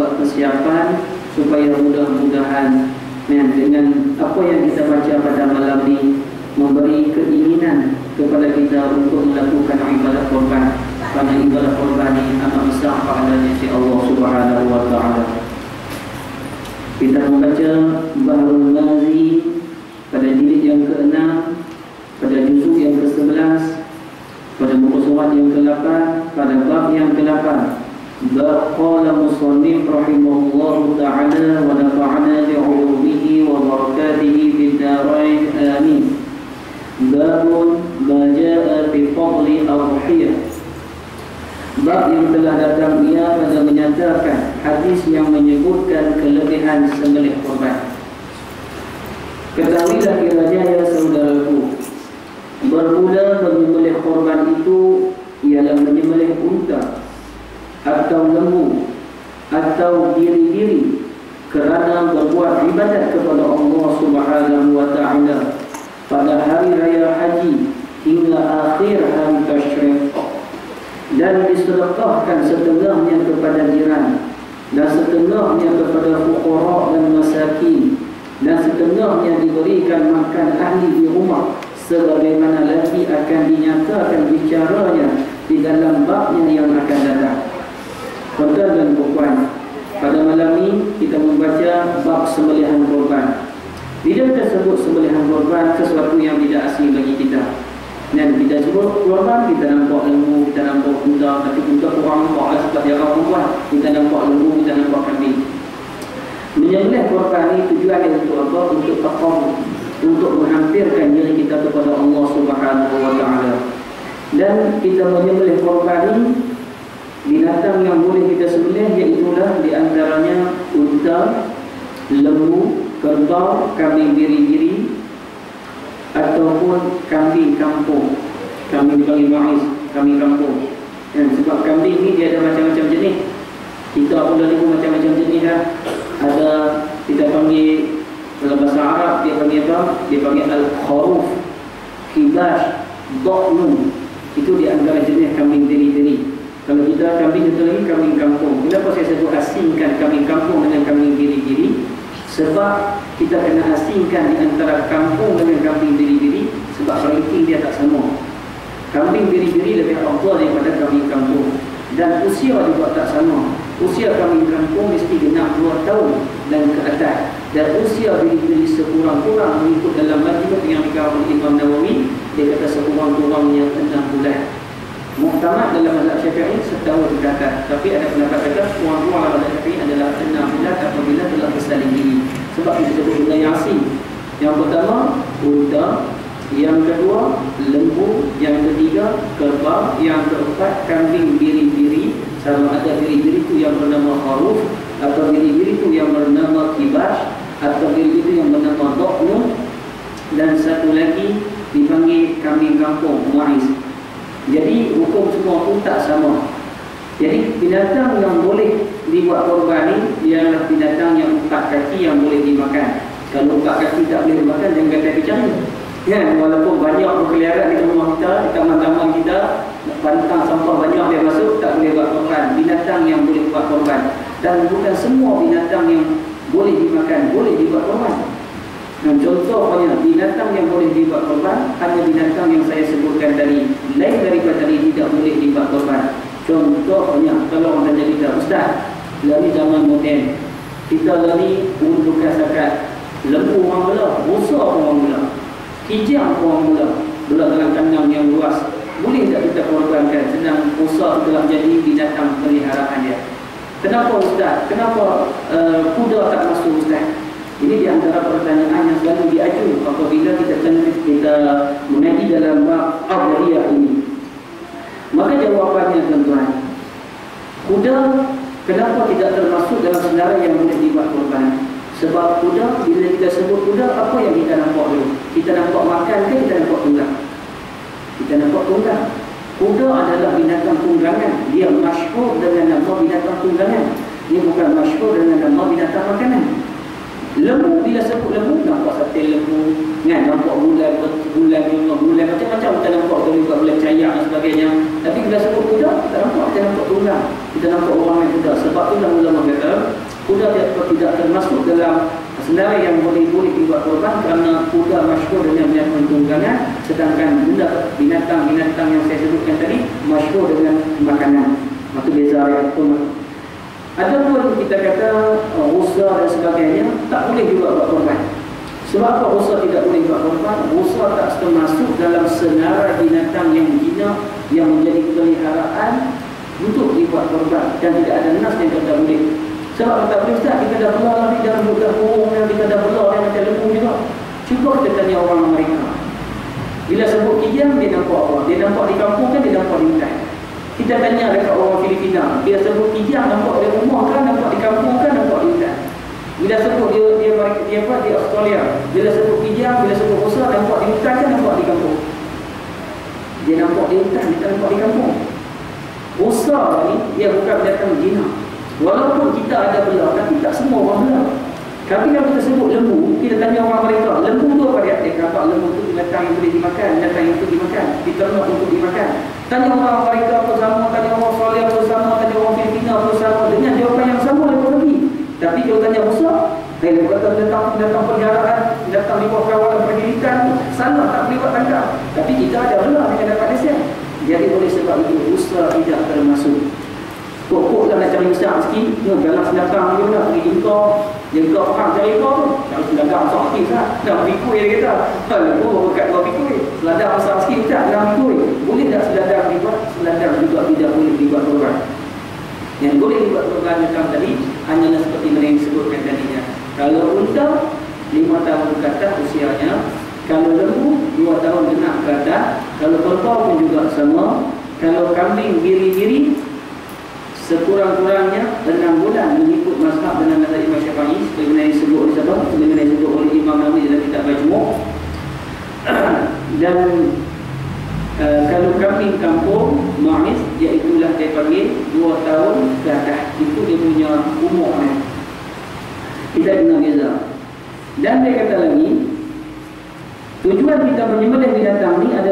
buat persiapan supaya mudah-mudahan dengan apa yang kita baca pada malam ini memberi keinginan kepada kita untuk melakukan ibadah korban, kerana ibadah korban ini amat besar pahalanya si Allah Subhanahu wa taala. Kita membaca Bahrul Ghazi pada jilid yang ke-6, pada juzuk yang ke-11, pada muka surat yang ke-8, pada bab yang ke-8. Qala musannif rahimahullahu ta'ala wa nafa'ana bi'ulumihi wa barakatihi fid dharain amin. Babun ma jaa'a fi fadli al-udhiyah. Bab yang telah datang ia pada menyatakan hadis yang menyebutkan kelebihan sembelih korban. Ketahuilah kiranya ya saudaraku, bermula menyembelih korban itu ialah menyembelih unta atau lembu atau diri-diri kerana berbuat ibadat kepada Allah Subhanahu wa taala pada hari raya haji hingga akhir hari tasyrik, dan disedekahkan setengahnya kepada jiran dan setengahnya kepada fuqara dan masakin dan setengahnya diberikan makan ahli di rumah, sebagaimana lagi akan dinyatakan bicaranya di dalam babnya yang akan datang. Tuan-tuan dan puan, pada malam ini kita membaca bab sembelihan korban. Bila kita sebut sembelihan korban, sesuatu yang tidak asing bagi kita. Dan kita sebut korban, kita nampak lembu, kita nampak unta, tapi unta kurang nampak sebab dia orang perempuan. Kita nampak lembu, kita nampak kambing. Menyembelih korban ini tujuannya untuk apa? Untuk taqarrub, untuk menghampirkan diri kita kepada Allah Subhanahu wa taala. Dan kita menyembelih korban ini, binatang yang boleh kita sembelih iaitulah di antaranya unta, lembu, kerbau, kambing biri-biri ataupun kambing kampung. Kambing dipanggil ma'is, kambing kampung. Sebab kambing ni dia ada macam-macam jenis. Kita pun dah lihat macam-macam jenis dah. Ada kita panggil dalam bahasa Arab dia panggil apa? Dia panggil al-kharuf, kibash, dha'nu. Itu di antara jenis kambing biri-biri. Kalau kita kambing itu lagi kambing kampung. Kenapa saya sebut asingkan kambing kampung dengan kambing biri-biri? Sebab kita kena asingkan di antara kampung dengan kambing biri-biri, sebab ranking dia tak sama. Kambing biri-biri lebih afdal daripada kambing kampung, dan usia juga tak sama. Usia kambing kampung mesti genap 2 tahun dan ke atas, dan usia biri-biri sekurang-kurang mengikut dalam majlis yang dikawal oleh Imam Nawawi, dia kata sekurang-kurangnya 6 bulan. Muktamad dalam mazhab Syafi'i setahun ke atas, tapi ada pendapat kata kurang-kurang dalam mazhab Syafi'i adalah 6 bulan apabila telah bersalin diri. Sebab kita sebut benda yang asing. Yang pertama unta, yang kedua lembu, yang ketiga kerbau, yang keempat kambing biri-biri. Sama ada biri-biri itu yang bernama kharuf, atau biri-biri itu yang bernama kibash, atau biri-biri yang bernama dha'nu, dan satu lagi dipanggil kambing kampung, ma'is. Jadi hukum semua pun tak sama. Jadi binatang yang boleh dibuat korban ni ialah binatang yang 4 kaki yang boleh dimakan. Kalau 4 kaki tak boleh dimakan, jangan kata bicara. Kan, walaupun banyak berkeliaran di rumah kita, di taman-taman kita, pantang sampah banyak dia masuk, tak boleh buat korban. Binatang yang boleh buat korban, dan bukan semua binatang yang boleh dimakan boleh dibuat korban. Dan contohnya binatang yang boleh dibuat korban hanya binatang yang saya sebutkan tadi. Lain daripada tadi tidak boleh dibuat korban. Contohnya kalau orang tanya kita, Ustaz, dari zaman moden kita lari untuk zakat, lembu orang bela, busa orang bela, kijang orang bela, bela dalam kandang yang luas, boleh tak kita korbankan? Sedang busa telah jadi binatang peliharaan dia. Kenapa Ustaz? Kenapa kuda tak masuk Ustaz? Ini di antara pertanyaan yang selalu diajukan apabila kita mengaji dalam bab Adhiyah ini. Maka jawapannya tuan-tuan, kuda kenapa tidak termasuk dalam senarai yang boleh dibuat korban? Sebab kuda, bila kita sebut kuda, apa yang kita nampak dulu? Kita nampak makan ke kita nampak tunggang? Kita nampak tunggang. Kuda adalah binatang tunggangan. Dia masyhur dengan nama binatang tunggangan. Dia bukan masyhur dengan nama binatang makanan. Lembu, bila sebut lembu, nampak sate lembu, kan? Nampak bulan, macam-macam kita nampak tu juga bulan cayak dan sebagainya. Tapi bila sebut kuda, kita nampak, kita nampak tunggang, kita nampak orang yang kuda. Sebab tu ulama kata kuda tidak termasuk dalam senarai yang boleh dibuat korban, kerana kuda masyhur dengan binatang tunggangan, sedangkan binatang yang saya sebutkan tadi masyhur dengan makanan. Itu beza yang pun. Ada pun kita kata rusa dan sebagainya tak boleh juga buat korban. Sebab apa rusa tidak boleh buat korban? Rusa tak termasuk dalam senarai binatang yang jinak yang menjadi peliharaan untuk dibuat korban, dan tidak ada nas yang kata boleh. Sebab tak boleh Ustaz, kita dah belah lagi dalam budak burung, kita dah belah yang macam lembu juga. Cuba kita tanya orang mereka. Bila sebut kijang, dia nampak apa? Dia nampak di kampung kan, dia nampak di hutan. Kita tanya dekat orang Filipina, bila sebut kijang nampak di rumah kan, nampak di kampung kan, nampak di hutan. Bila sebut dia di Australia, bila sebut kijang, bila sebut rusa, nampak di hutan kan, nampak di kampung. Dia nampak di hutan, dia nampak di kampung. Rusa ni dia bukan binatang jinak. Walaupun kita ada belah, tapi tak semua orang belah. Tapi kalau kita sebut lembu, kita tanya orang mereka, lembu tu apa dia? Dia kata lembu tu binatang yang boleh dimakan, binatang yang itu dimakan, diternak untuk dimakan. Tanya orang mereka apa sama, tanya orang Australia apa sama, tanya orang Filipina apa sama, dengan jawapan yang sama mereka pergi. Tapi kalau tanya rusa, dia kata binatang peliharaan, binatang di bawah kawalan pendidikan, salah, tak boleh buat tangkap. Tapi kita ada belah dengan dapat Malaysia. Jadi oleh sebab itu rusa tidak termasuk. Pokok lah nak cari besar sikit, dalam sedangkan dia nak pergi jengkau perang cari kau tu. Kalau sedangkan besar sikit tak? Dah pikul dia kata. Kalau kat luar pikul, seladang besar sikit tak? Dalam pikul. Boleh tak seladang dibuat? Seladang juga tidak boleh dibuat korban. Yang boleh dibuat korban macam tadi hanyalah seperti yang disebutkan tadinya. Kalau unta 5 tahun ke atas usianya, kalau lembu 2 tahun genap ke atas, kalau kerbau pun juga sama, kalau kambing giri-giri sekurang-kurangnya 6 bulan mengikut mazhab dengan mazhab Imam Syafi'i, sebagaimana disebut oleh siapa? Sebagaimana disebut oleh Imam Nawawi dalam kitab Majmu'. Dan kalau kambing kampung ma'is, iaitulah dia panggil 2 tahun ke atas. Itu dia punya umurnya. Kita dengar beza. Dan dia kata lagi, tujuan kita menyembelih binatang ni adalah